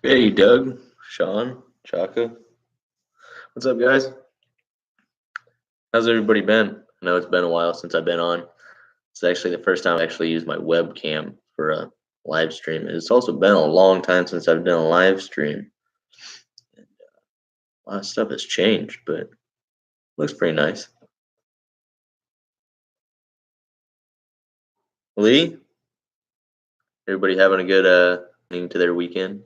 Hey, Doug, Sean, Chaka. What's up, guys? How's everybody been? I know it's been a while since I've been on. It's actually the first time I actually used my webcam for a live stream. It's also been a long time since I've done a live stream. A lot of stuff has changed, but looks pretty nice. Lee, everybody having a good ending to their weekend?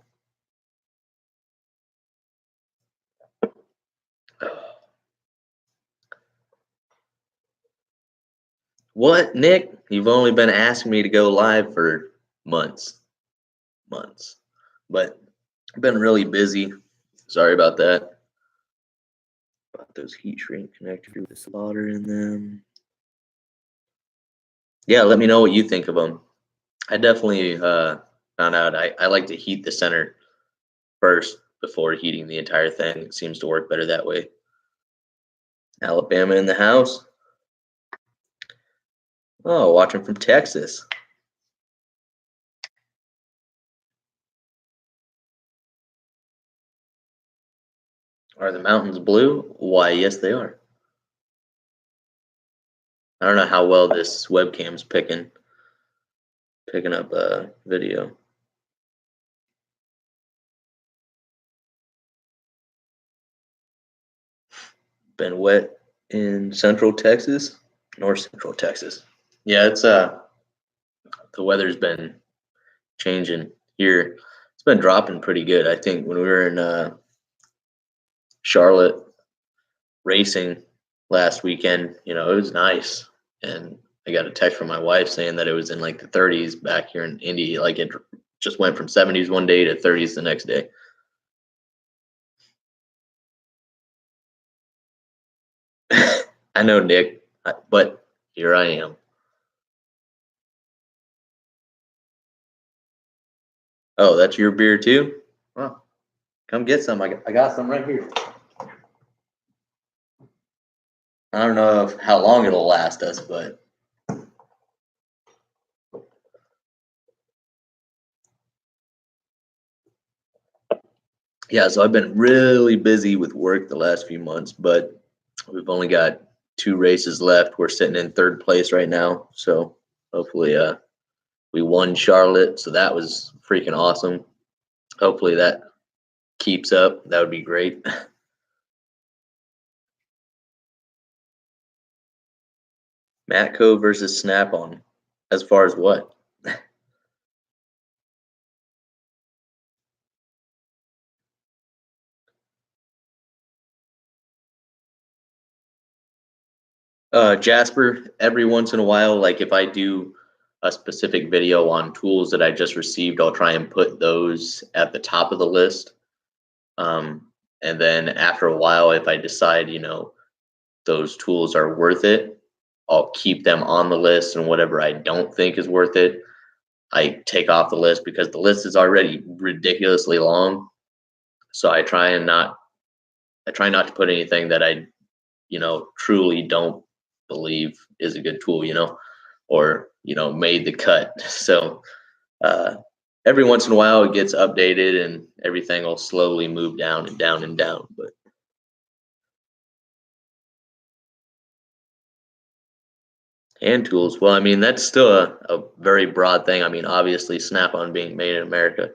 What, Nick? You've only been asking me to go live for months, months, but I've been really busy. Sorry about that. About those heat shrink connectors with the solder in them. Yeah, let me know what you think of them. I definitely found out I like to heat the center first before heating the entire thing. It seems to work better that way. Alabama in the house. Oh, watching from Texas. Are the mountains blue? Why, yes, they are. I don't know how well this webcam's picking up video. Been wet in Central Texas, North Central Texas. Yeah, it's the weather's been changing here. It's been dropping pretty good. I think when we were in Charlotte racing last weekend, it was nice. And I got a text from my wife saying that it was in like the 30s back here in Indy. Like it just went from 70s one day to 30s the next day. I know, Nick, but here I am. Oh, that's your beer too? Well, come get some. I got some right here. I don't know how long it'll last us, but yeah, so I've been really busy with work the last few months, but we've only got two races left. We're sitting in third place right now, so hopefully we won Charlotte, so that was freaking awesome. Hopefully that keeps up. That would be great. Matco versus Snap-on. As far as what? Jasper, every once in a while, like if I do a specific video on tools that I just received, I'll try and put those at the top of the list. And then after a while, if I decide, those tools are worth it, I'll keep them on the list. And whatever I don't think is worth it, I take off the list because the list is already ridiculously long. So I try not to put anything that I, truly don't believe is a good tool, or, made the cut. So uh, every once in a while it gets updated and everything will slowly move down and down and down. But hand tools, well, I mean, that's still a very broad thing. I mean, obviously, Snap on being made in America,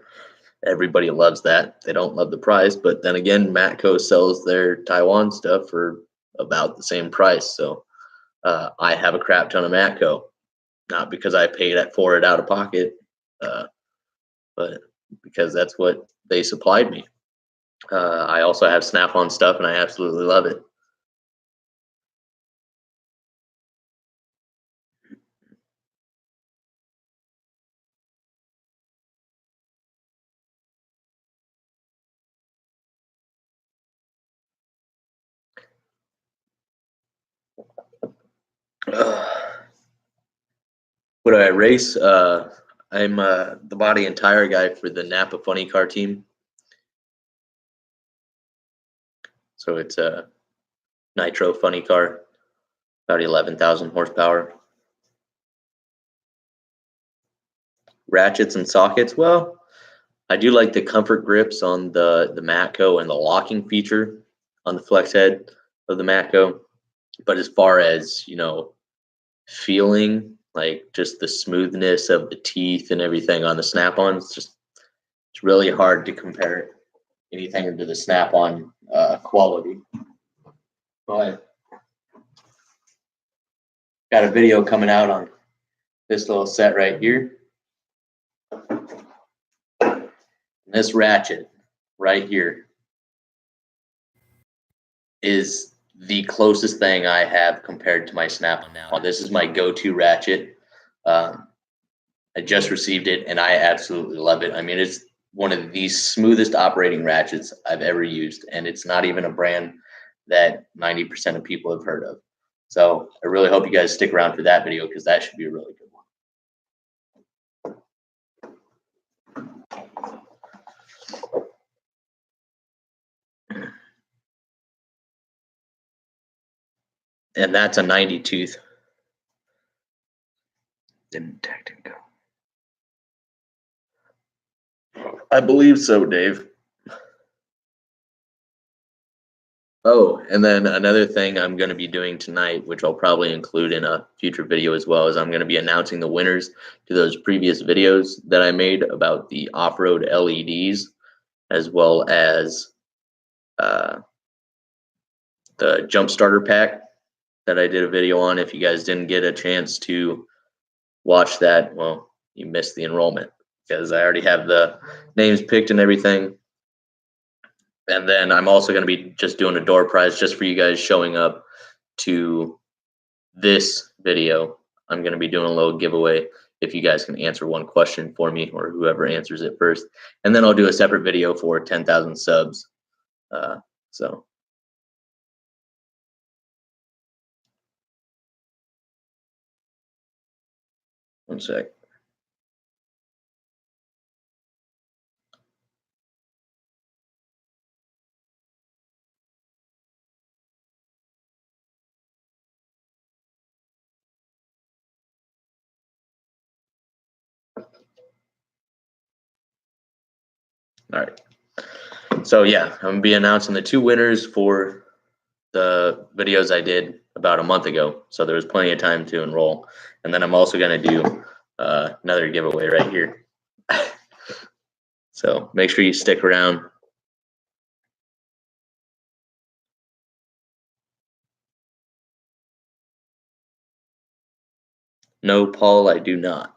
everybody loves that. They don't love the price, but then again, Matco sells their Taiwan stuff for about the same price. So I have a crap ton of Matco, not because I paid for it out of pocket, uh, but because that's what they supplied me. I also have Snap on stuff, and I absolutely love it. What do I race? I'm the body and tire guy for the Napa Funny Car team. So it's a nitro funny car, about 11,000 horsepower. Ratchets and sockets. Well, I do like the comfort grips on the Matco and the locking feature on the flex head of the Matco. But as far as, feeling, like just the smoothness of the teeth and everything on the Snap-on, it's really hard to compare anything to the Snap-on quality. But got a video coming out on this little set right here. This ratchet right here is the closest thing I have compared to my Snap-on now. This is my go-to ratchet. I just received it and I absolutely love it. I mean, it's one of the smoothest operating ratchets I've ever used, and it's not even a brand that 90% of people have heard of. So I really hope you guys stick around for that video because that should be a really good one. And that's a 90 tooth. Didn't technical. I believe so, Dave. Oh, and then another thing I'm going to be doing tonight, which I'll probably include in a future video as well, is I'm going to be announcing the winners to those previous videos that I made about the off-road LEDs, as well as the jump starter pack that I did a video on. If you guys didn't get a chance to watch that, well, you missed the enrollment because I already have the names picked and everything. And then I'm also going to be just doing a door prize just for you guys showing up to this video. I'm going to be doing a little giveaway if you guys can answer one question for me, or whoever answers it first. And then I'll do a separate video for 10,000 subs. So one sec. All right. So yeah, I'm gonna be announcing the two winners for the videos I did about a month ago. So there was plenty of time to enroll. And then I'm also gonna do another giveaway right here. So make sure you stick around. No, Paul, I do not.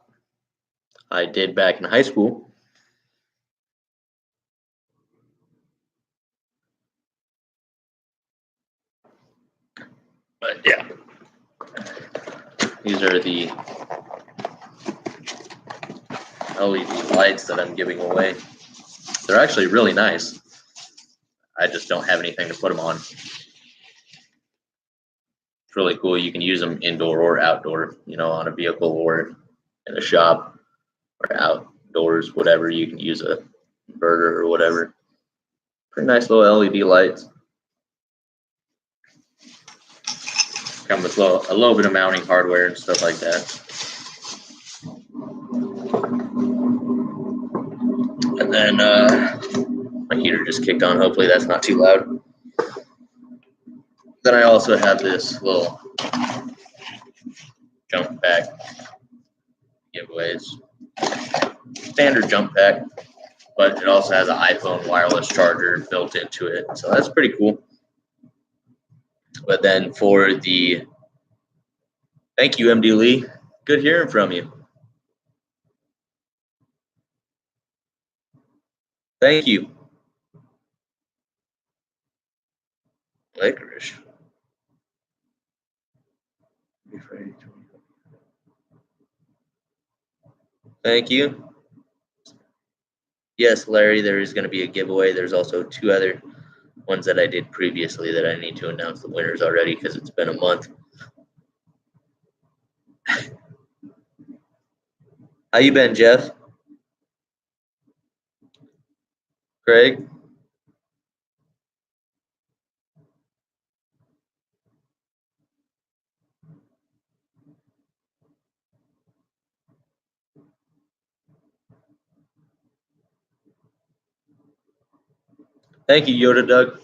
I did back in high school. But yeah, these are the LED lights that I'm giving away. They're actually really nice. I just don't have anything to put them on. It's really cool. You can use them indoor or outdoor, on a vehicle or in a shop or outdoors, whatever. You can use a inverter or whatever. Pretty nice little LED lights. Come with a little bit of mounting hardware and stuff like that. And then my heater just kicked on. Hopefully that's not too loud. Then I also have this little jump pack giveaways. Standard jump pack, but it also has an iPhone wireless charger built into it. So that's pretty cool. But then for the, thank you, MD Lee. Good hearing from you. Thank you. Licorice. Thank you. Yes, Larry, there is going to be a giveaway. There's also two other ones that I did previously that I need to announce the winners already because it's been a month. How you been, Jeff? Craig? Thank you, Yoda Doug.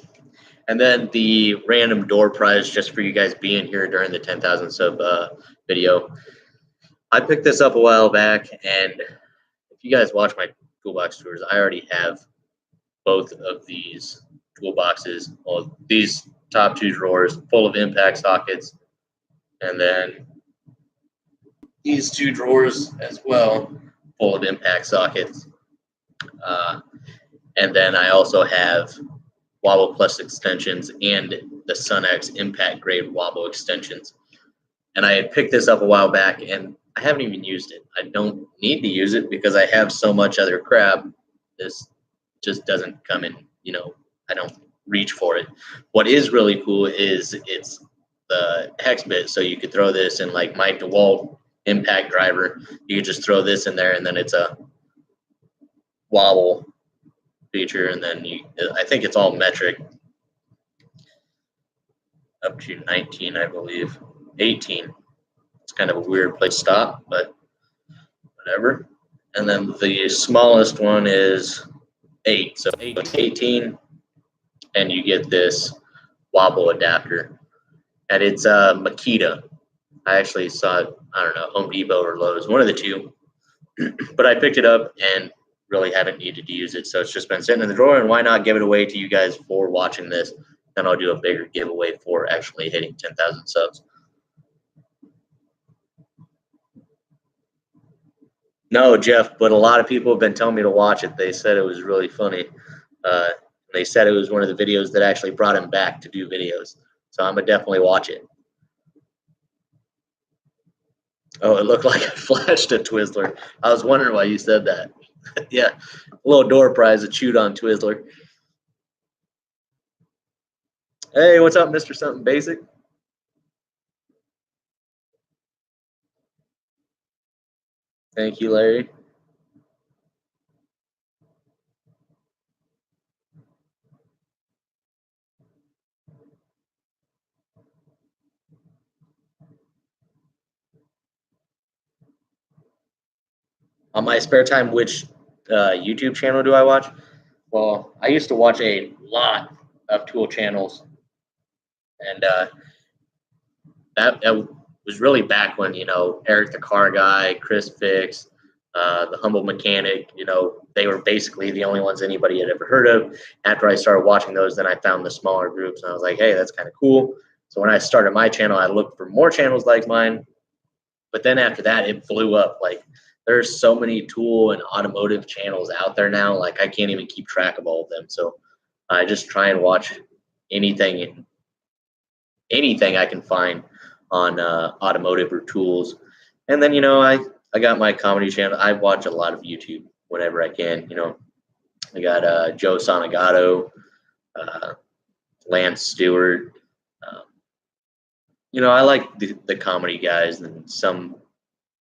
And then the random door prize just for you guys being here during the 10,000 sub video. I picked this up a while back, and if you guys watch my toolbox tours, I already have both of these toolboxes. Well, these top two drawers full of impact sockets, and then these two drawers as well full of impact sockets. And then I also have Wobble Plus extensions and the SunX Impact Grade Wobble extensions. And I had picked this up a while back, and I haven't even used it. I don't need to use it because I have so much other crap. This just doesn't come in, you know, I don't reach for it. What is really cool is it's the hex bit, so you could throw this in like my DeWalt impact driver. You could just throw this in there, and then it's a wobble feature, and then I think it's all metric up to 19, I believe. 18. It's kind of a weird place to stop, but whatever. And then the smallest one is 8. So 18, and you get this wobble adapter. And it's Makita. I actually saw it, I don't know, Home Depot or Lowe's, one of the two. But I picked it up and really haven't needed to use it. So it's just been sitting in the drawer, and why not give it away to you guys for watching this? Then I'll do a bigger giveaway for actually hitting 10,000 subs. No, Jeff, but a lot of people have been telling me to watch it. They said it was really funny. They said it was one of the videos that actually brought him back to do videos. So I'm going to definitely watch it. Oh, it looked like I flashed a Twizzler. I was wondering why you said that. Yeah, a little door prize, a chewed on Twizzler. Hey, what's up, Mr. Something Basic? Thank you, Larry. On my spare time, which YouTube channel do I watch? Well, I used to watch a lot of tool channels, and that was really back when, you know, Eric the Car Guy, Chris Fix, the Humble Mechanic, you know, they were basically the only ones anybody had ever heard of. After I started watching those, then I found the smaller groups, and I was like, hey, that's kind of cool. So when I started my channel, I looked for more channels like mine. But then after that, it blew up. Like, there's so many tool and automotive channels out there now. Like, I can't even keep track of all of them. So I just try and watch anything I can find on automotive or tools. And then, you know, I got my comedy channel. I watch a lot of YouTube whenever I can. You know, I got Joe Sonagato, Lance Stewart. You know, I like the comedy guys and some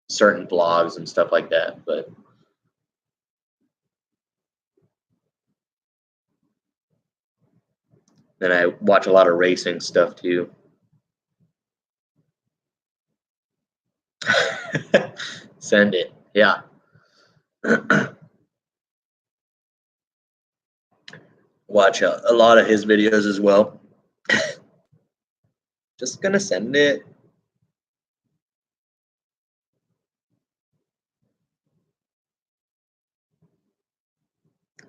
certain blogs and stuff like that. But then I watch a lot of racing stuff too. Send it. Yeah. Watch a lot of his videos as well. Just gonna send it.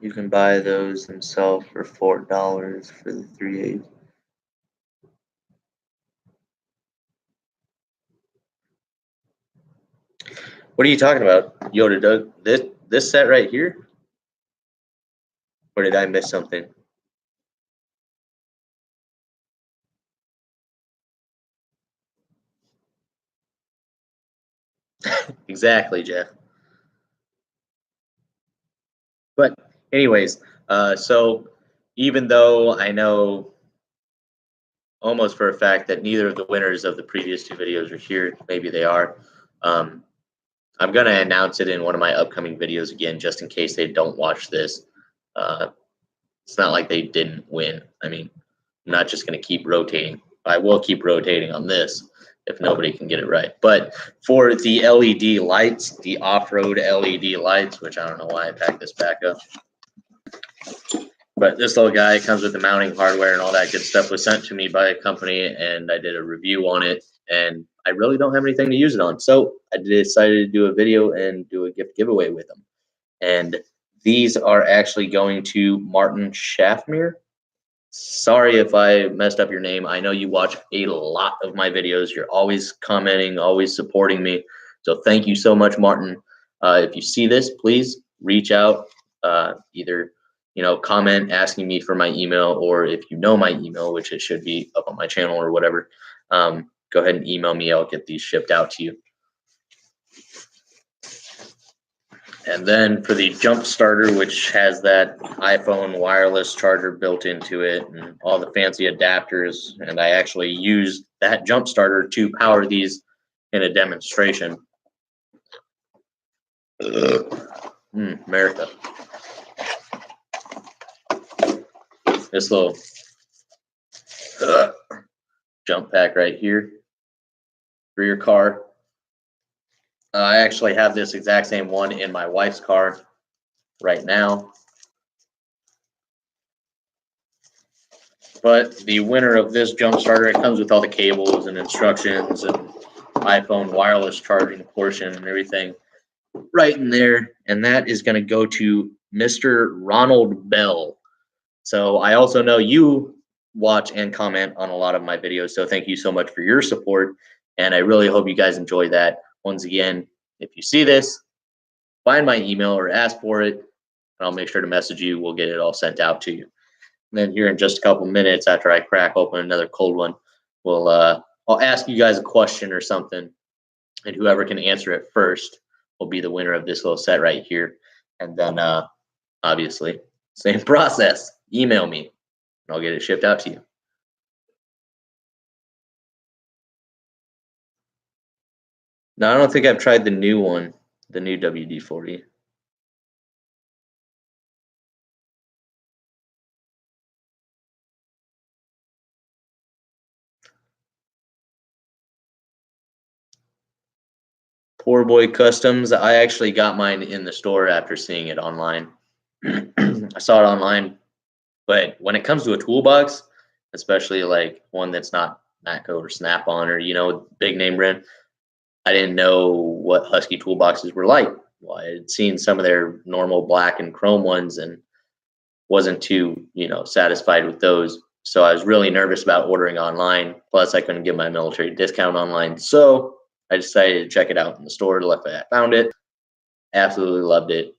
You can buy those themselves for $4 for the 3/8. What are you talking about, Yoda Doug? This set right here? Or did I miss something? Exactly, Jeff. But anyways, so even though I know almost for a fact that neither of the winners of the previous two videos are here, maybe they are, I'm going to announce it in one of my upcoming videos again, just in case they don't watch this. It's not like they didn't win. I mean, I'm not just going to keep rotating. I will keep rotating on this if nobody can get it right. But for the LED lights, the off-road LED lights, which I don't know why I packed this back up. But this little guy comes with the mounting hardware and all that good stuff, was sent to me by a company, and I did a review on it, and I really don't have anything to use it on. So I decided to do a video and do a gift giveaway with them. And these are actually going to Martin Schaffmere. Sorry if I messed up your name. I know you watch a lot of my videos. You're always commenting, always supporting me. So thank you so much, Martin. If you see this, please reach out. Either comment asking me for my email, or if you know my email, which it should be up on my channel or whatever, go ahead and email me. I'll get these shipped out to you. And then for the jump starter, which has that iPhone wireless charger built into it and all the fancy adapters, and I actually used that jump starter to power these in a demonstration. America. This little jump pack right here for your car. I actually have this exact same one in my wife's car right now. But the winner of this jump starter, it comes with all the cables and instructions and iPhone wireless charging portion and everything right in there. And that is going to go to Mr. Ronald Bell. So I also know you watch and comment on a lot of my videos. So thank you so much for your support. And I really hope you guys enjoy that. Once again, if you see this, find my email or ask for it, and I'll make sure to message you. We'll get it all sent out to you. And then here in just a couple minutes, after I crack open another cold one, I'll ask you guys a question or something, and whoever can answer it first will be the winner of this little set right here. And then obviously, same process. Email me, and I'll get it shipped out to you. No, I don't think I've tried the new one, the new WD-40. Poor Boy Customs. I actually got mine in the store after seeing it online. I saw it online, but when it comes to a toolbox, especially like one that's not Matco or Snap-on or big name brand, I didn't know what Husky toolboxes were like. Well, I had seen some of their normal black and chrome ones and wasn't too satisfied with those. So I was really nervous about ordering online. Plus, I couldn't get my military discount online, so I decided to check it out in the store. Luckily, I found it. Absolutely loved it.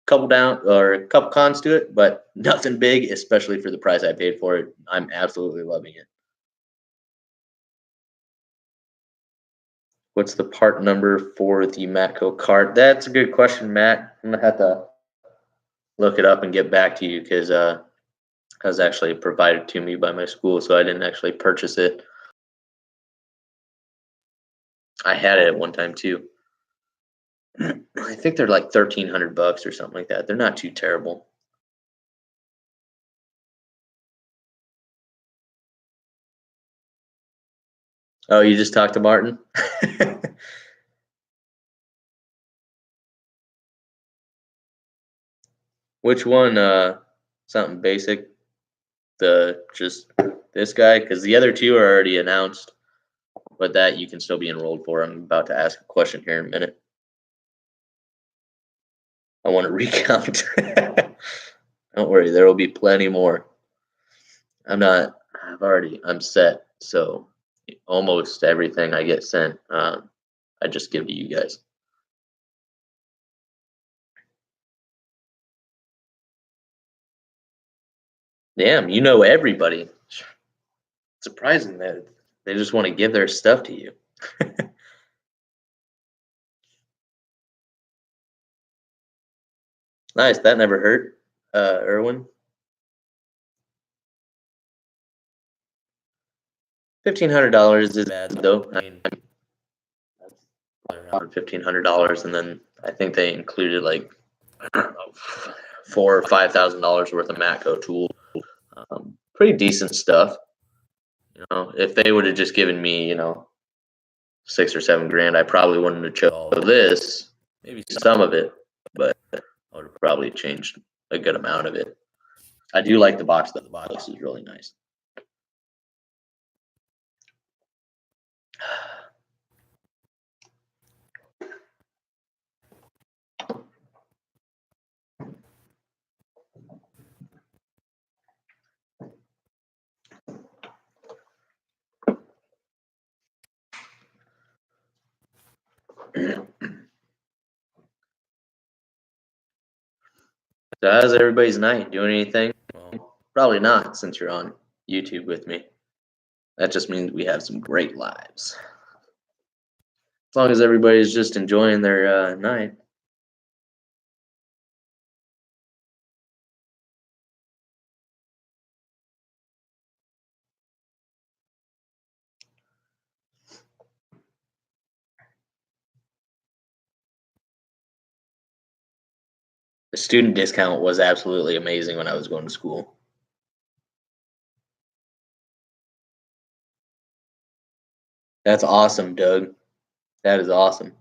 Couple cons to it, but nothing big, especially for the price I paid for it. I'm absolutely loving it. What's the part number for the Matco cart? That's a good question, Matt. I'm gonna have to look it up and get back to you because it was actually provided to me by my school, so I didn't actually purchase it. I had it at one time too. I think they're like $1,300 or something like that. They're not too terrible. Oh, you just talked to Martin? Which one? Something basic? Just this guy? Because the other two are already announced, but that you can still be enrolled for. I'm about to ask a question here in a minute. I want to recount. Don't worry, there will be plenty more. I'm set. So almost everything I get sent, I just give to you guys. Damn, you know everybody. Surprising that they just want to give their stuff to you. Nice, that never hurt, Erwin. $1,500 is bad though. I mean, that's around $1,500, and then I think they included like $4,000 or $5,000 worth of Matco tool. Pretty decent stuff. If they would have just given me, $6 or $7 grand, I probably wouldn't have chosen this. Maybe some of it, but I would have probably changed a good amount of it. I do like the box. The box is really nice. So how's everybody's night? Doing anything? Well, probably not, since you're on YouTube with me. That just means we have some great lives. As long as everybody's just enjoying their night. The student discount was absolutely amazing when I was going to school. That's awesome, Doug. That is awesome.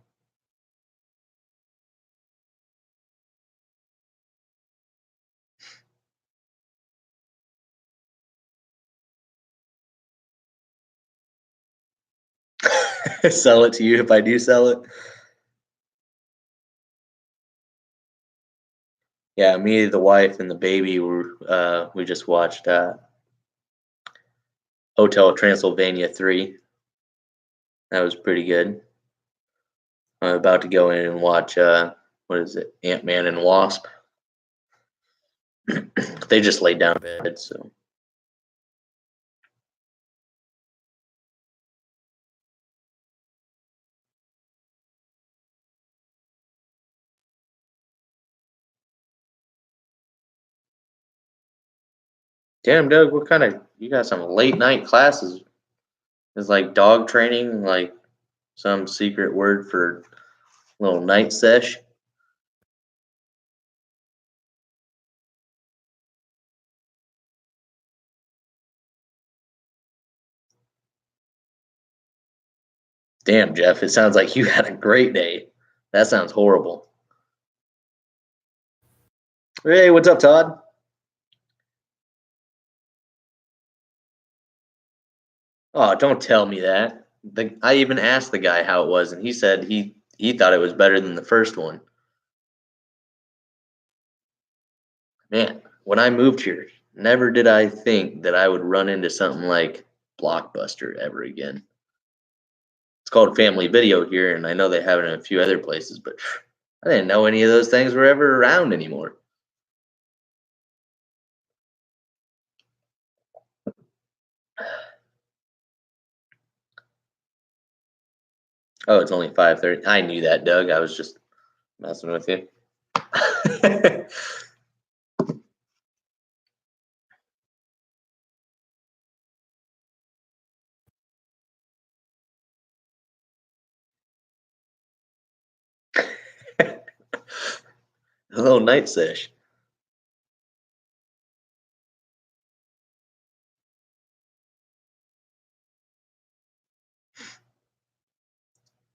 Sell it to you if I do sell it. Yeah, me, the wife, and the baby were. We just watched Hotel Transylvania 3. That was pretty good. I'm about to go in and watch. What is it? Ant-Man and Wasp. They just laid down in bed, so. Damn, Doug, what kind of, you got some late night classes? Is like dog training, like some secret word for little night sesh? Damn, Jeff, it sounds like you had a great day. That sounds horrible. Hey, what's up, Todd? Oh, don't tell me that. I even asked the guy how it was, and he said he thought it was better than the first one. Man, when I moved here, never did I think that I would run into something like Blockbuster ever again. It's called Family Video here, and I know they have it in a few other places, but I didn't know any of those things were ever around anymore. Oh, it's only 5:30. I knew that, Doug. I was just messing with you. A little night sesh.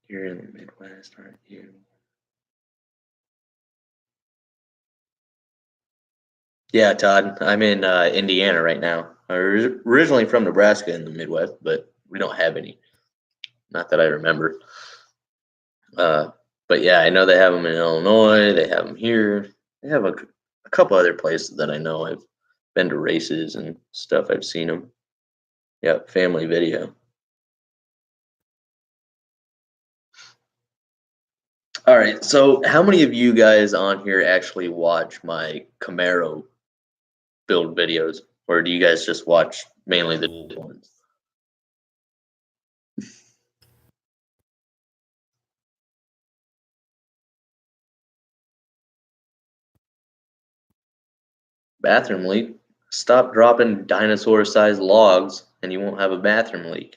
You're in the Midwest, aren't you? Yeah, Todd. I'm in Indiana right now. I'm originally from Nebraska in the Midwest, but we don't have any. Not that I remember. Uh, but yeah, I know they have them in Illinois. They have them here. They have a couple other places that I know. I've been to races and stuff. I've seen them. Yep, Family Video. All right. So, how many of you guys on here actually watch my Camaro build videos, or do you guys just watch mainly the ones? Bathroom leak. Stop dropping dinosaur-sized logs, and you won't have a bathroom leak.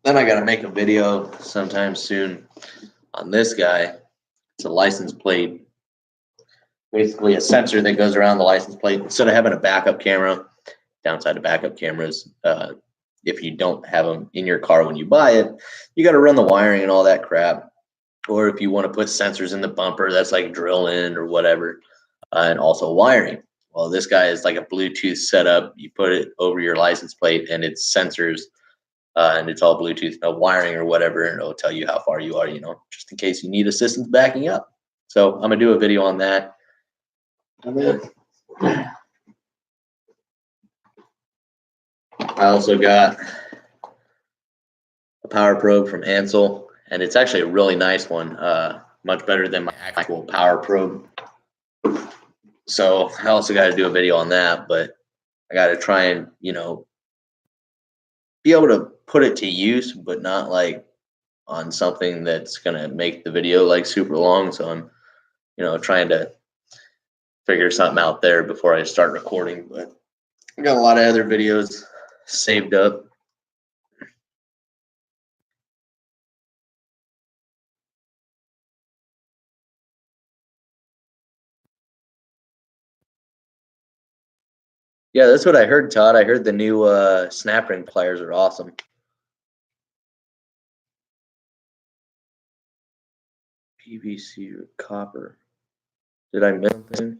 Then I gotta make a video sometime soon on this guy. It's a license plate basically a sensor that goes around the license plate. Instead of having a backup camera, downside of backup cameras, if you don't have them in your car when you buy it, you got to run the wiring and all that crap. Or if you want to put sensors in the bumper, that's like drill in or whatever, and also wiring. Well, this guy is like a Bluetooth setup. You put it over your license plate, and it's sensors, and it's all Bluetooth, no wiring or whatever, and it'll tell you how far you are, just in case you need assistance backing up. So I'm gonna do a video on that. I also got a power probe from Ansel, and it's actually a really nice one, much better than my actual power probe. So I also got to do a video on that, but I got to try and, be able to put it to use, but not like on something that's going to make the video like super long. So I'm, trying to figure something out there before I start recording, but I got a lot of other videos saved up. Yeah, that's what I heard, Todd. I heard the new snap ring pliers are awesome. PVC or copper. Did I miss something?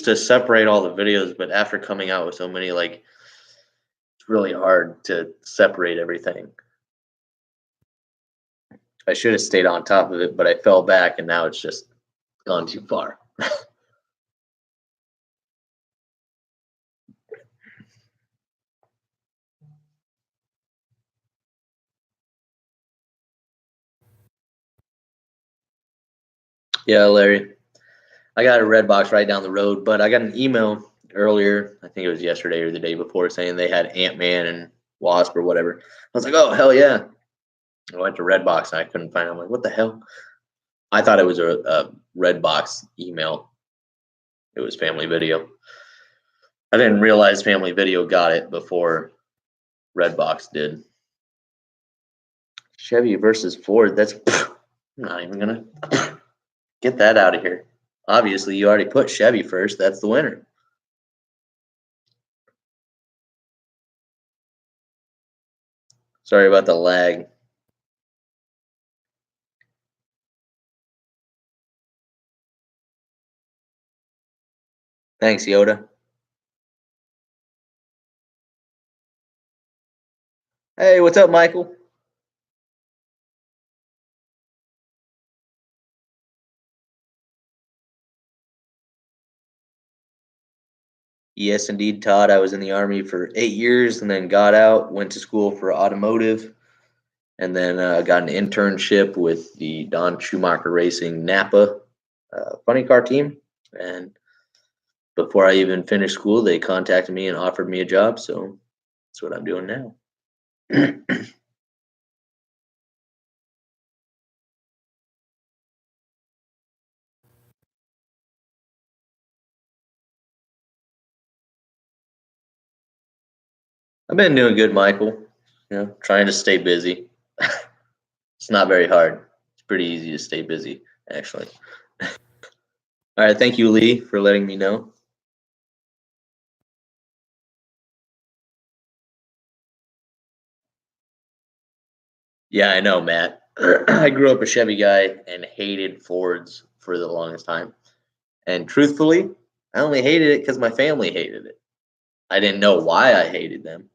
To separate all the videos, but after coming out with so many, like, it's really hard to separate everything. I should have stayed on top of it, but I fell back and now it's just gone too far. Yeah, Larry. I got a Redbox right down the road, but I got an email earlier, I think it was yesterday or the day before, saying they had Ant-Man and Wasp or whatever. I was like, oh, hell yeah. I went to Redbox and I couldn't find it. I'm like, what the hell? I thought it was a Redbox email. It was Family Video. I didn't realize Family Video got it before Redbox did. Chevy versus Ford. That's I'm not even gonna get that out of here. Obviously, you already put Chevy first. That's the winner. Sorry about the lag. Thanks, Yoda. Hey, what's up, Michael? Yes, indeed, Todd. I was in the Army for 8 years and then got out, went to school for automotive, and then got an internship with the Don Schumacher Racing Napa funny car team. And before I even finished school, they contacted me and offered me a job. So that's what I'm doing now. I've been doing good, Michael. Trying to stay busy. It's not very hard. It's pretty easy to stay busy, actually. All right, thank you, Lee, for letting me know. Yeah, I know, Matt. I grew up a Chevy guy and hated Fords for the longest time. And truthfully, I only hated it because my family hated it. I didn't know why I hated them.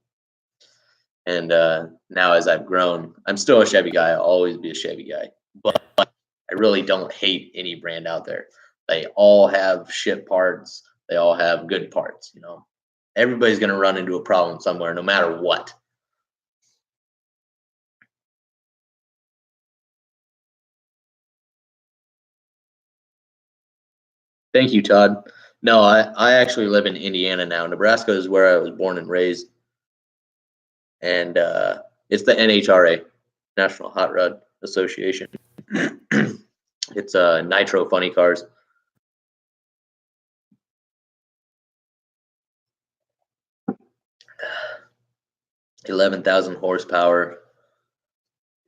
And now, as I've grown, I'm still a Chevy guy. I'll always be a Chevy guy. But I really don't hate any brand out there. They all have shit parts. They all have good parts. Everybody's going to run into a problem somewhere, no matter what. Thank you, Todd. No, I actually live in Indiana now. Nebraska is where I was born and raised. And it's the NHRA, National Hot Rod Association. It's Nitro Funny Cars. 11,000 horsepower.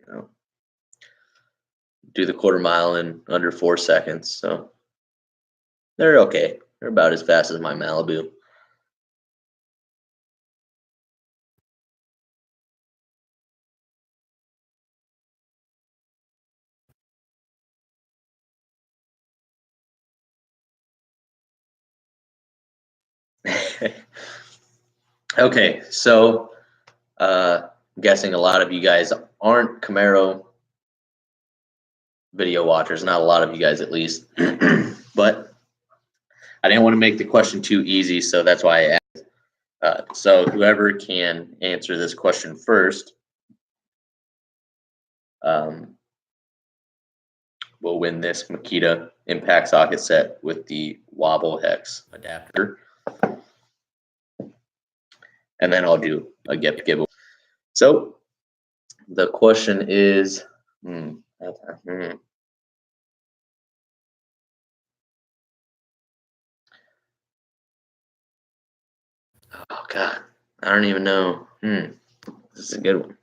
You know, do the quarter mile in under 4 seconds. So they're okay. They're about as fast as my Malibu. Okay, so I'm guessing a lot of you guys aren't Camaro video watchers, not a lot of you guys at least. But I didn't want to make the question too easy, so that's why I asked. So whoever can answer this question first will win this Makita impact socket set with the wobble hex adapter. And then I'll do a giveaway. So the question is, oh God, I don't even know. This is a good one.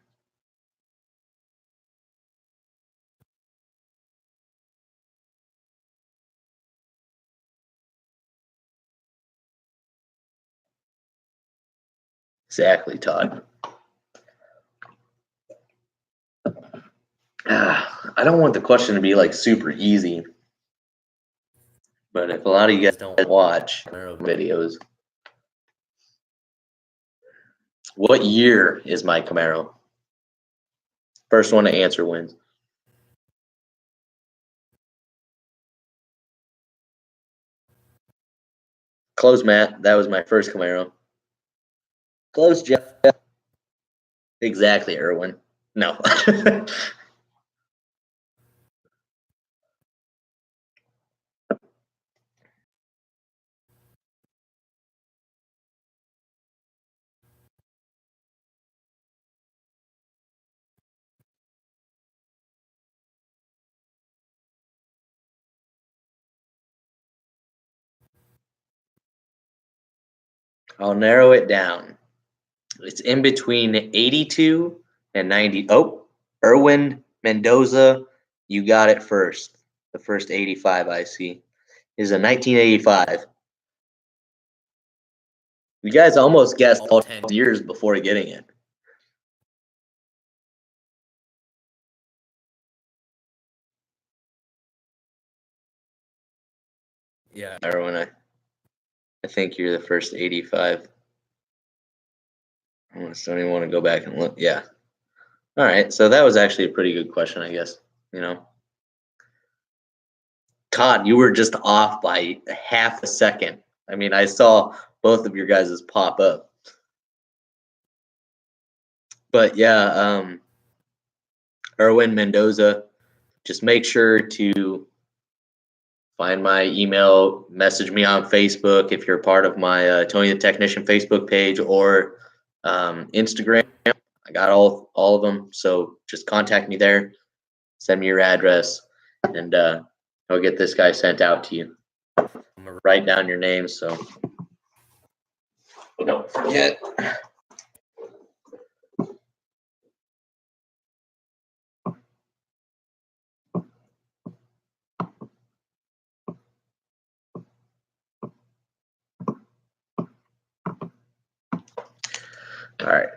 Exactly, Todd. I don't want the question to be like super easy, but if a lot of you guys don't watch videos, what year is my Camaro? First one to answer wins. Close, Matt. That was my first Camaro. Close, Jeff. Exactly, Erwin. No. I'll narrow it down. It's in between 82 and 90. Oh, Erwin Mendoza, you got it first. The first 85 I see is a 1985. You guys almost guessed all 10 years before getting it. Yeah, Erwin, I think you're the first 85. I almost don't even want to go back and look. Yeah. All right. So that was actually a pretty good question, I guess. You know, Todd, you were just off by half a second. I mean, I saw both of your guys' pop up. But yeah, Erwin Mendoza, just make sure to find my email, message me on Facebook if you're part of my Tony the Technician Facebook page or Instagram. I got all of them, so just contact me there. Send me your address, and I'll get this guy sent out to you. I'm gonna write down your name so you don't forget. All right.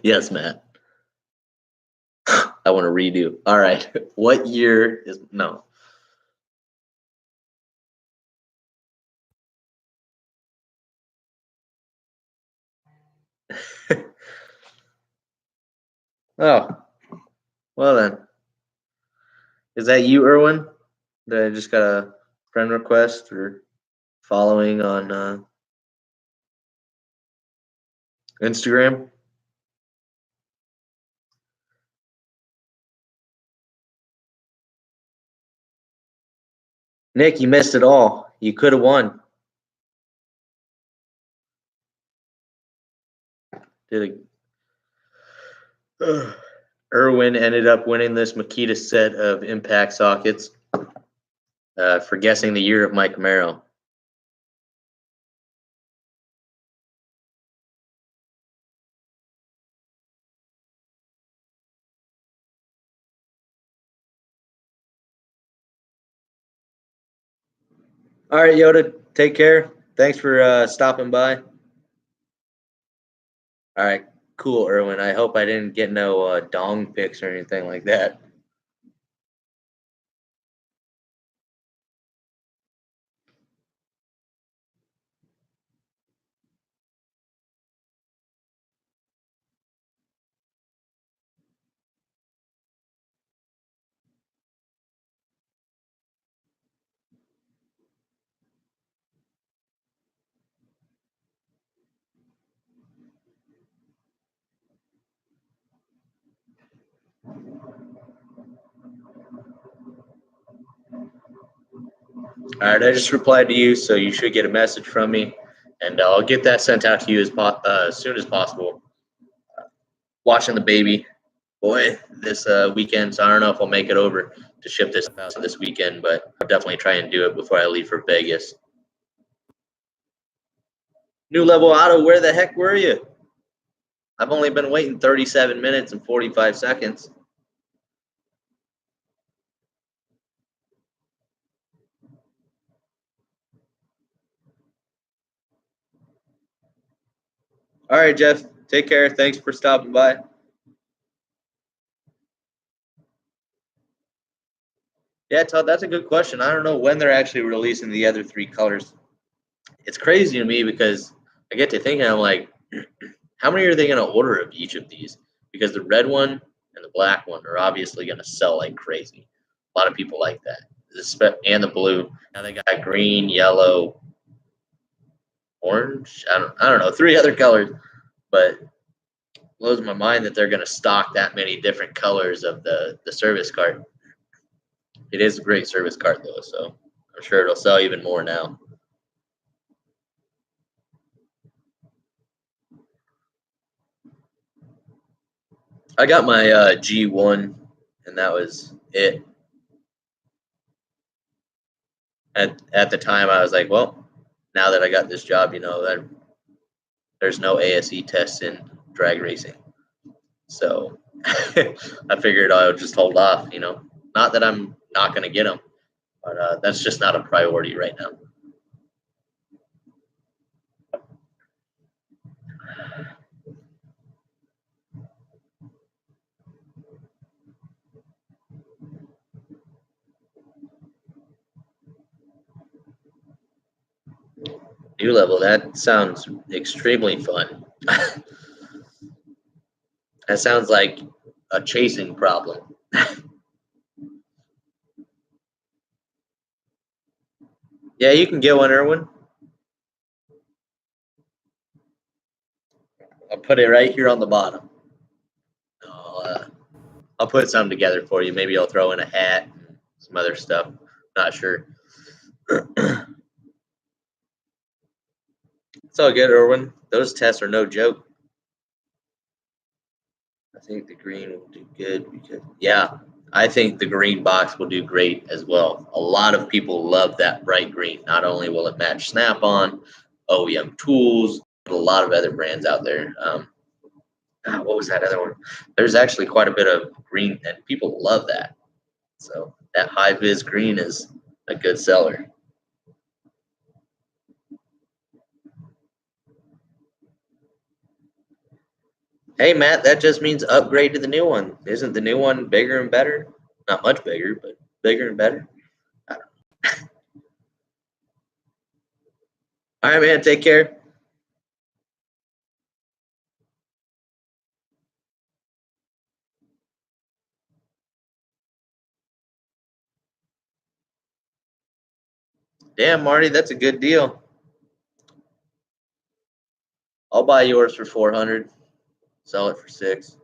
Yes, Matt. I want to redo. All right. What year is no? Oh, well then. Is that you, Erwin? Did I just got a friend request or following on Instagram? Nick, you missed it all. You could have won. Did it? Irwin ended up winning this Makita set of impact sockets for guessing the year of my Camaro. All right, Yoda, take care. Thanks for stopping by. All right, cool, Irwin. I hope I didn't get no dong pics or anything like that. All right, I just replied to you, so you should get a message from me, and I'll get that sent out to you as soon as possible. Watching the baby, boy, this weekend, so I don't know if I'll make it over to ship this out this weekend, but I'll definitely try and do it before I leave for Vegas. New Level Auto, where the heck were you? I've only been waiting 37 minutes and 45 seconds. All right, Jeff. Take care. Thanks for stopping by. Yeah, Todd, that's a good question. I don't know when they're actually releasing the other three colors. It's crazy to me because I get to thinking, I'm like, how many are they going to order of each of these? Because the red one and the black one are obviously going to sell like crazy. A lot of people like that. And the blue. Now they got green, yellow, orange. I don't know, three other colors, but blows my mind that they're going to stock that many different colors of the service cart. It is a great service cart though, so I'm sure it'll sell even more now. I got my G1, and that was it. At the time, I was like, well, now that I got this job, that there's no ASE tests in drag racing, so I figured I would just hold off. Not that I'm not going to get them, but that's just not a priority right now. New Level, that sounds extremely fun. That sounds like a chasing problem. Yeah, you can get one, Erwin. I'll put it right here on the bottom. I'll put something together for you. Maybe I'll throw in a hat and some other stuff. Not sure. It's all good, Erwin. Those tests are no joke. I think the green will do good because, yeah, I think the green box will do great as well. A lot of people love that bright green. Not only will it match Snap-on, OEM Tools, but a lot of other brands out there. What was that other one? There's actually quite a bit of green, and people love that. So that high vis green is a good seller. Hey Matt, that just means upgrade to the new one. Isn't the new one bigger and better? Not much bigger, but bigger and better. All right, man. Take care. Damn, Marty, that's a good deal. I'll buy yours for 400. Sell it for 6.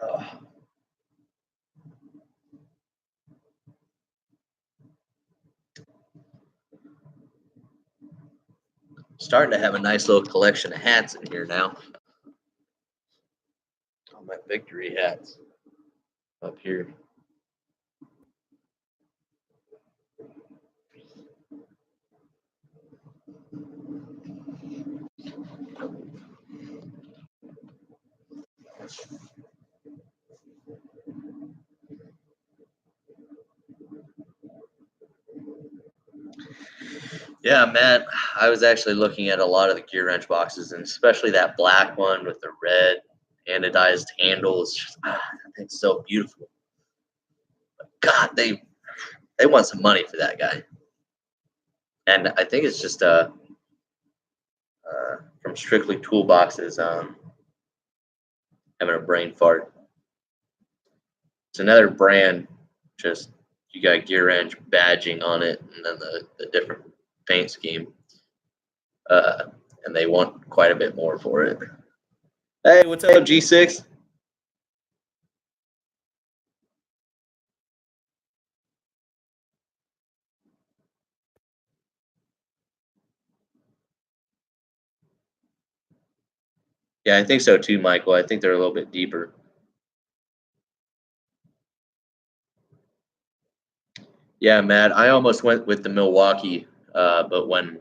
Oh. Starting to have a nice little collection of hats in here now. All my victory hats up here. Yeah, Matt, I was actually looking at a lot of the Gear Wrench boxes, and especially that black one with the red anodized handles. It's so beautiful. But God, they want some money for that guy, and I think it's just from Strictly Toolboxes. Having a brain fart. It's another brand. Just you got Gear Wrench badging on it, and then the different paint scheme. And they want quite a bit more for it. Hey, what's up, G6? Yeah, I think so too, Michael. I think they're a little bit deeper. Yeah, Matt, I almost went with the Milwaukee, but when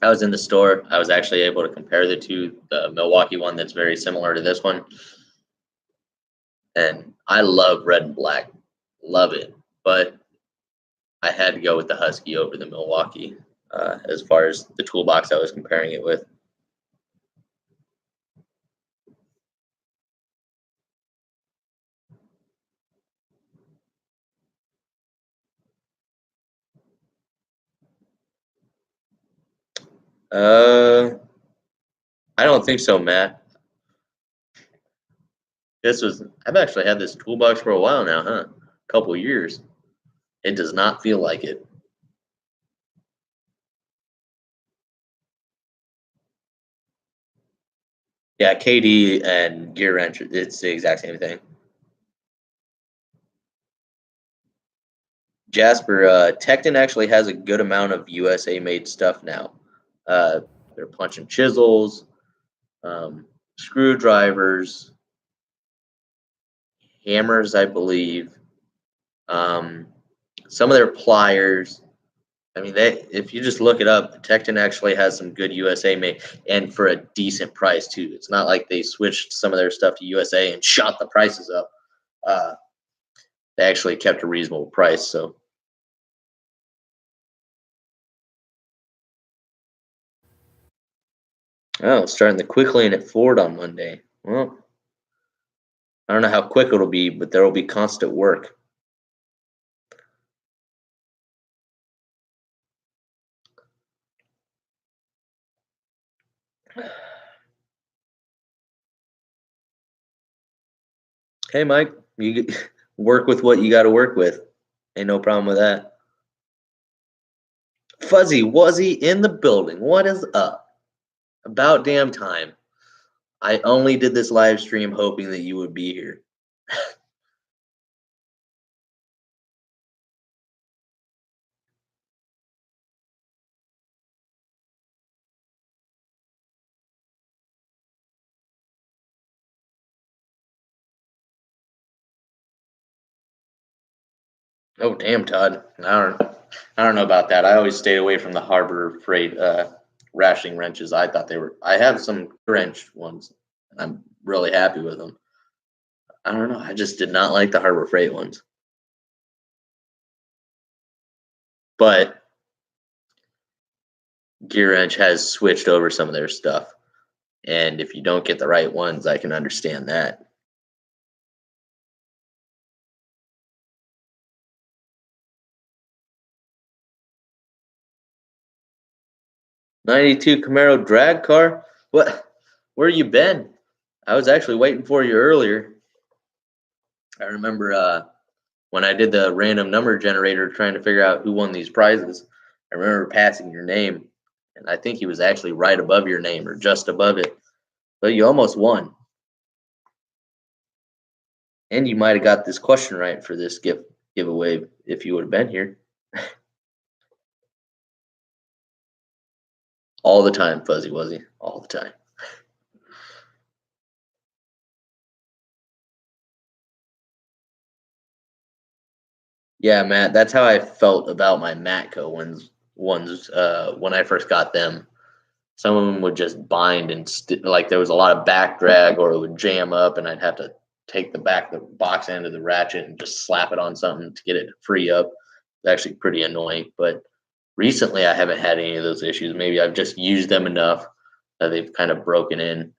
I was in the store, I was actually able to compare the two. The Milwaukee one that's very similar to this one, and I love red and black, love it. But I had to go with the Husky over the Milwaukee as far as the toolbox I was comparing it with. Uh, I don't think so, Matt. I've actually had this toolbox for a while now, huh? A couple years. It does not feel like it. Yeah, KD and Gear Wrench, it's the exact same thing. Jasper, Tekton actually has a good amount of USA made stuff now. Uh, they're punching chisels, screwdrivers, hammers, I believe. Um, some of their pliers. I mean, if you just look it up, Tekton actually has some good USA made, and for a decent price too. It's not like they switched some of their stuff to USA and shot the prices up. Uh, they actually kept a reasonable price. So, oh, starting the quick lane at Ford on Monday. Well, I don't know how quick it'll be, but there will be constant work. Hey, Mike, you work with what you got to work with. Ain't no problem with that. Fuzzy Wuzzy in the building. What is up? About damn time. I only did this live stream hoping that you would be here. Oh damn, Todd. I don't know about that. I always stayed away from the Harbor Freight rationing wrenches. I thought they were. I have some wrench ones, and I'm really happy with them. I don't know. I just did not like the Harbor Freight ones. But Gear Wrench has switched over some of their stuff, and if you don't get the right ones, I can understand that. '92 Camaro drag car. What? Where you been? I was actually waiting for you earlier. I remember when I did the random number generator trying to figure out who won these prizes. I remember passing your name, and I think he was actually right above your name or just above it. But you almost won. And you might have got this question right for this giveaway if you would have been here. All the time, Fuzzy Wuzzy, all the time. Yeah, Matt, that's how I felt about my Matco ones when I first got them. Some of them would just bind and like there was a lot of back drag, or it would jam up, and I'd have to take the back of the box end of the ratchet and just slap it on something to get it to free up. It's actually pretty annoying. But recently, I haven't had any of those issues. Maybe I've just used them enough that they've kind of broken in.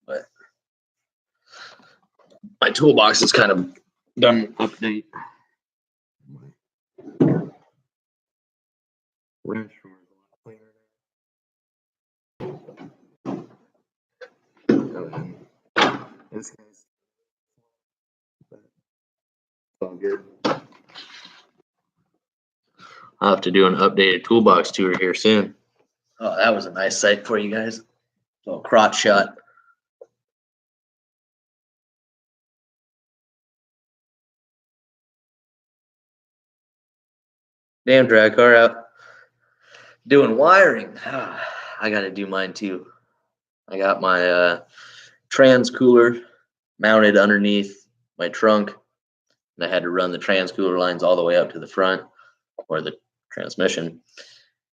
But my toolbox is kind of done update. Wrench from this guy's all good. I'll have to do an updated toolbox tour here soon. Oh, that was a nice sight for you guys. Little crotch shot. Damn, drag car out doing wiring. I got to do mine too. I got my trans cooler mounted underneath my trunk, and I had to run the trans cooler lines all the way up to the front, or the transmission.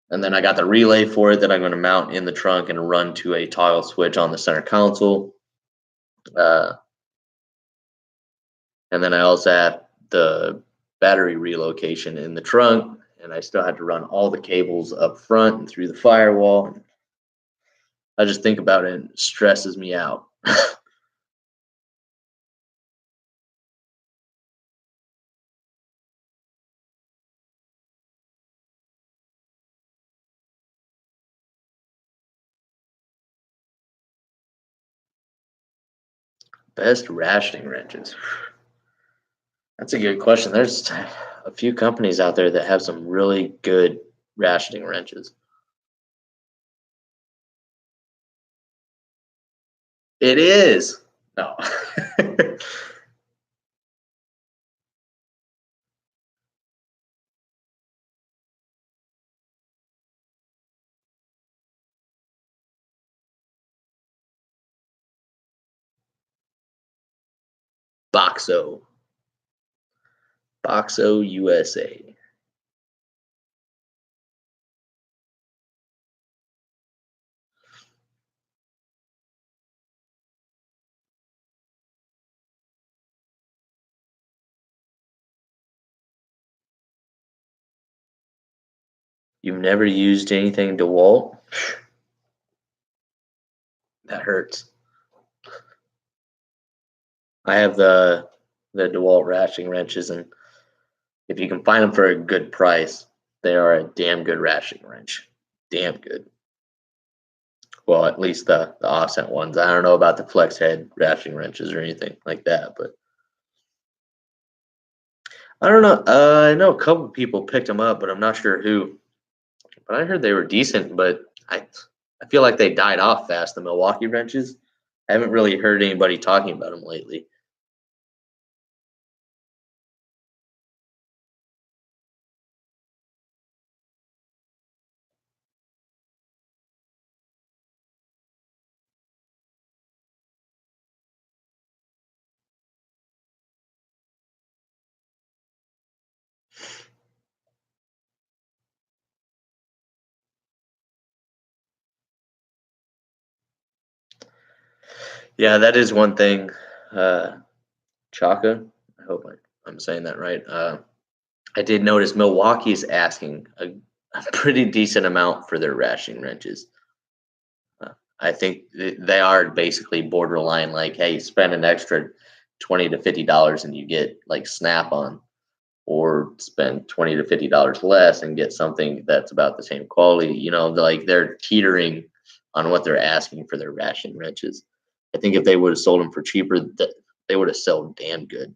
And then I got the relay for it that I'm going to mount in the trunk and run to a toggle switch on the center console. And then I also have the battery relocation in the trunk, and I still had to run all the cables up front and through the firewall. I just think about it and it stresses me out. Best rationing wrenches. That's a good question. There's a few companies out there that have some really good rationing wrenches. It is. No. Boxo. Boxo USA. You've never used anything DeWalt? That hurts. I have the DeWalt ratcheting wrenches, and if you can find them for a good price, they are a damn good ratcheting wrench. Damn good. Well, at least the offset ones. I don't know about the flex head ratcheting wrenches or anything like that, but I don't know. I know a couple people picked them up, but I'm not sure who. But I heard they were decent, but I feel like they died off fast. The Milwaukee wrenches. I haven't really heard anybody talking about them lately. Yeah, that is one thing. Chaka, I hope I'm saying that right. I did notice Milwaukee's asking a pretty decent amount for their ratcheting wrenches. I think they are basically borderline like, hey, spend an extra $20 to $50 and you get like Snap-on, or spend $20 to $50 less and get something that's about the same quality. You know, like they're teetering on what they're asking for their ratcheting wrenches. I think if they would have sold them for cheaper, they would have sold damn good.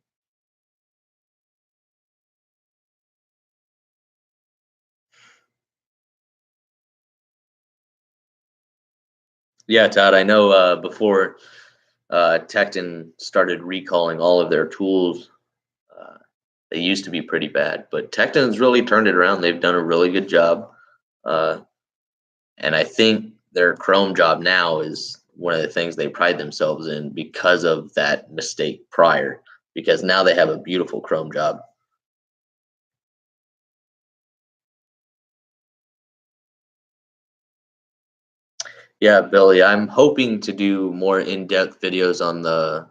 Yeah, Todd, I know before Tecton started recalling all of their tools, uh, they used to be pretty bad, but Tecton's really turned it around. They've done a really good job. Uh, And I think their chrome job now is one of the things they pride themselves in because of that mistake prior, because now they have a beautiful chrome job. Yeah, Billy, I'm hoping to do more in-depth videos on the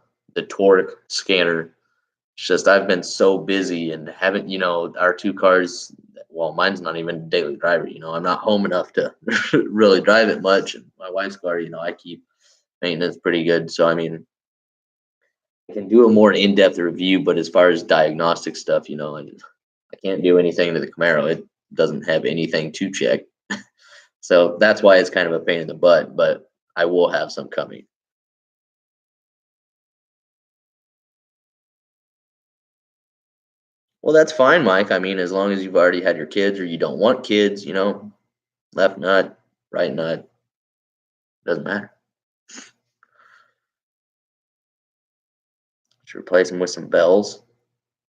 torque scanner. It's just I've been so busy and haven't, our two cars, well, mine's not even a daily driver, I'm not home enough to really drive it much. And my wife's car, I keep maintenance pretty good. So I mean, I can do a more in-depth review, but as far as diagnostic stuff, I can't do anything to the Camaro. It doesn't have anything to check. So that's why it's kind of a pain in the butt, but I will have some coming. Well, that's fine, Mike. I mean, as long as you've already had your kids or you don't want kids, left nut, right nut, doesn't matter. Just replace them with some bells.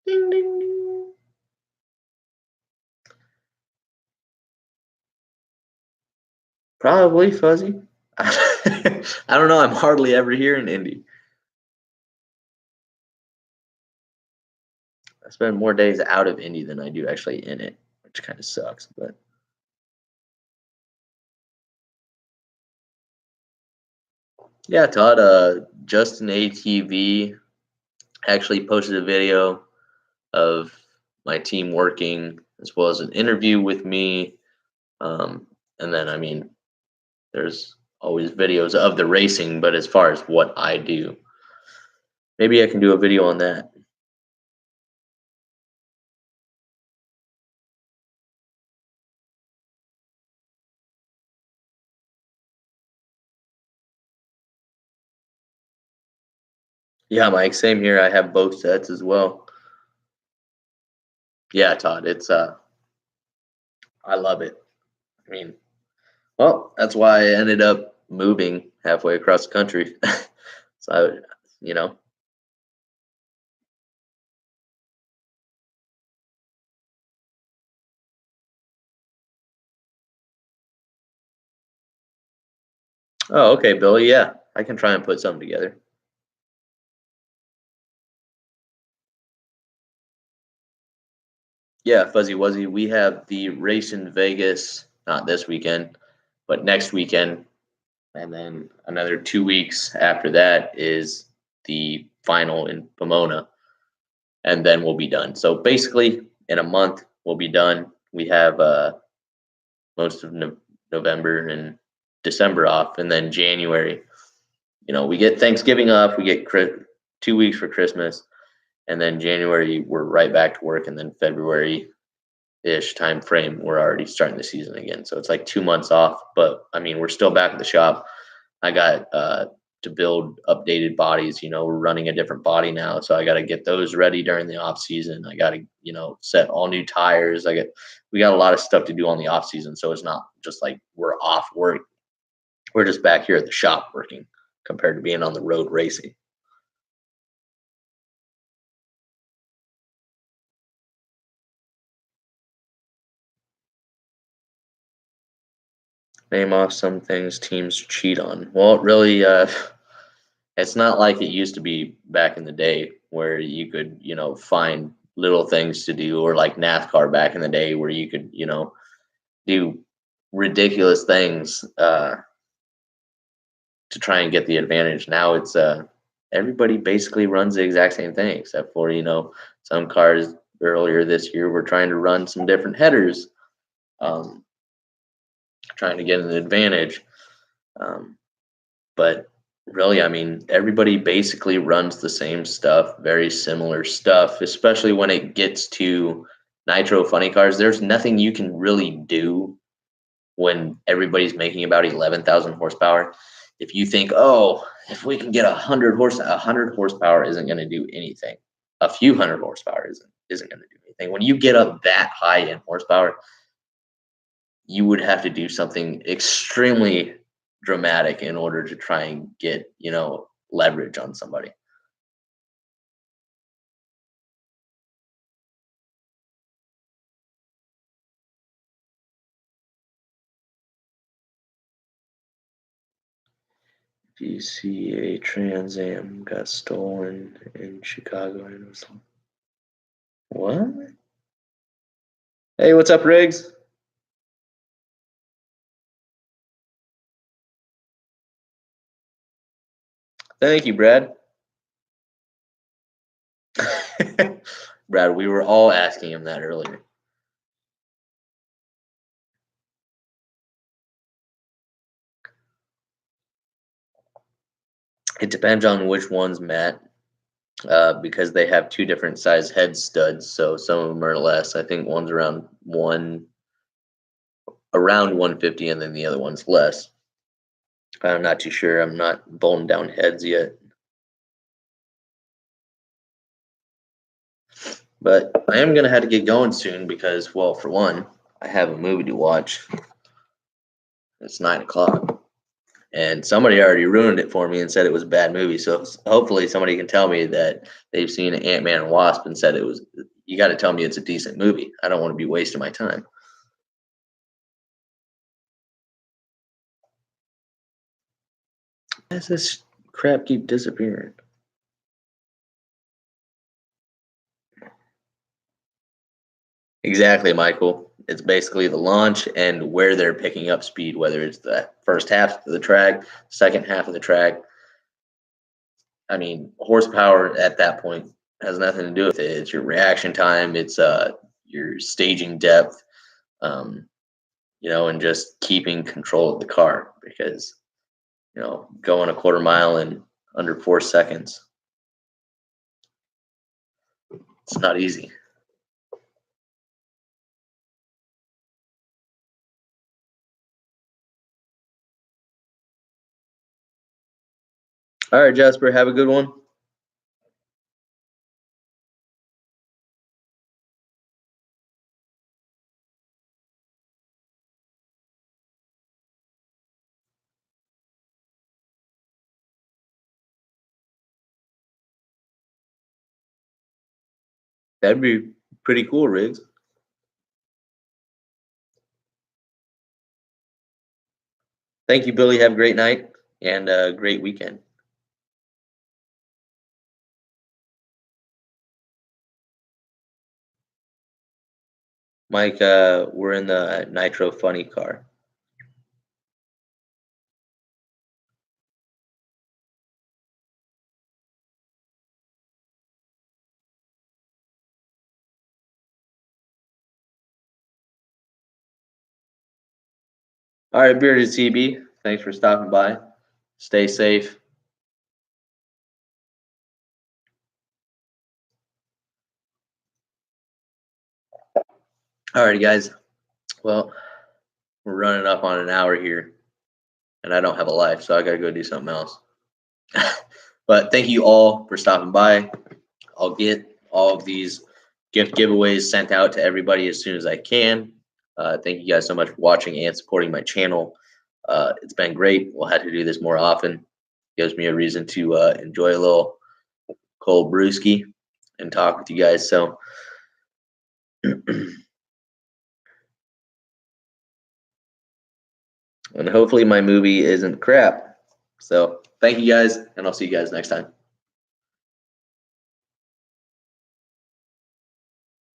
Ding, ding, ding. Probably fuzzy. I don't know. I'm hardly ever here in Indy. I spend more days out of Indy than I do actually in it, which kind of sucks. But yeah, Todd, Justin ATV actually posted a video of my team working as well as an interview with me. And then, I mean, there's always videos of the racing, but as far as what I do, maybe I can do a video on that. Yeah, Mike, same here. I have both sets as well. Yeah, Todd, I love it. I mean, well, that's why I ended up moving halfway across the country. So, you know, oh, okay, Billy. Yeah, I can try and put something together. Yeah, Fuzzy Wuzzy, we have the race in Vegas, not this weekend, but next weekend. And then another 2 weeks after that is the final in Pomona. And then we'll be done. So basically, in a month, we'll be done. We have most of November and December off. And then January, we get Thanksgiving off, we get 2 weeks for Christmas. And then January, we're right back to work. And then February, ish time frame, we're already starting the season again. So it's like 2 months off, but I mean, we're still back at the shop. I got to build updated bodies. We're running a different body now, so I got to get those ready during the off season. I got to set all new tires. We got a lot of stuff to do on the off season, so it's not just like we're off work. We're just back here at the shop working compared to being on the road racing. Name off some things teams cheat on. Well, really, it's not like it used to be back in the day where you could, find little things to do, or like NASCAR back in the day where you could, do ridiculous things to try and get the advantage. Now it's everybody basically runs the exact same thing, except for some cars earlier this year were trying to run some different headers, um, trying to get an advantage. Um, but really, I mean, everybody basically runs the same stuff, very similar stuff, especially when it gets to nitro funny cars. There's nothing you can really do when everybody's making about 11,000 horsepower. If you think, oh, if we can get 100 horsepower isn't going to do anything. A few hundred horsepower isn't going to do anything. When you get up that high in horsepower, you would have to do something extremely dramatic in order to try and get, leverage on somebody. GCA Trans Am got stolen in Chicago. And it was what? Hey, what's up, Riggs? Thank you, Brad. Brad, we were all asking him that earlier. It depends on which ones, Matt, because they have two different size head studs. So some of them are less. I think one's around 150, and then the other one's less. I'm not too sure. I'm not bone down heads yet. But I am gonna have to get going soon because, well, for one, I have a movie to watch. It's 9 o'clock, and somebody already ruined it for me and said it was a bad movie. So hopefully, somebody can tell me that they've seen Ant-Man and Wasp and said it was. You got to tell me it's a decent movie. I don't want to be wasting my time. Why does this crap keep disappearing? Exactly, Michael. It's basically the launch and where they're picking up speed, whether it's the first half of the track, second half of the track. I mean, horsepower at that point has nothing to do with it. It's your reaction time, it's your staging depth, um, and just keeping control of the car because going a quarter mile in under 4 seconds, it's not easy. All right, Jasper, have a good one. That'd be pretty cool, Riggs. Thank you, Billy. Have a great night and a great weekend. Mike, we're in the Nitro Funny car. All right, Bearded CB, thanks for stopping by. Stay safe. All righty, guys. Well, we're running up on an hour here, and I don't have a life, so I got to go do something else. But thank you all for stopping by. I'll get all of these gift giveaways sent out to everybody as soon as I can. Thank you guys so much for watching and supporting my channel. It's been great. We'll have to do this more often. Gives me a reason to enjoy a little cold brewski and talk with you guys. So and hopefully my movie isn't crap. So thank you guys, and I'll see you guys next time.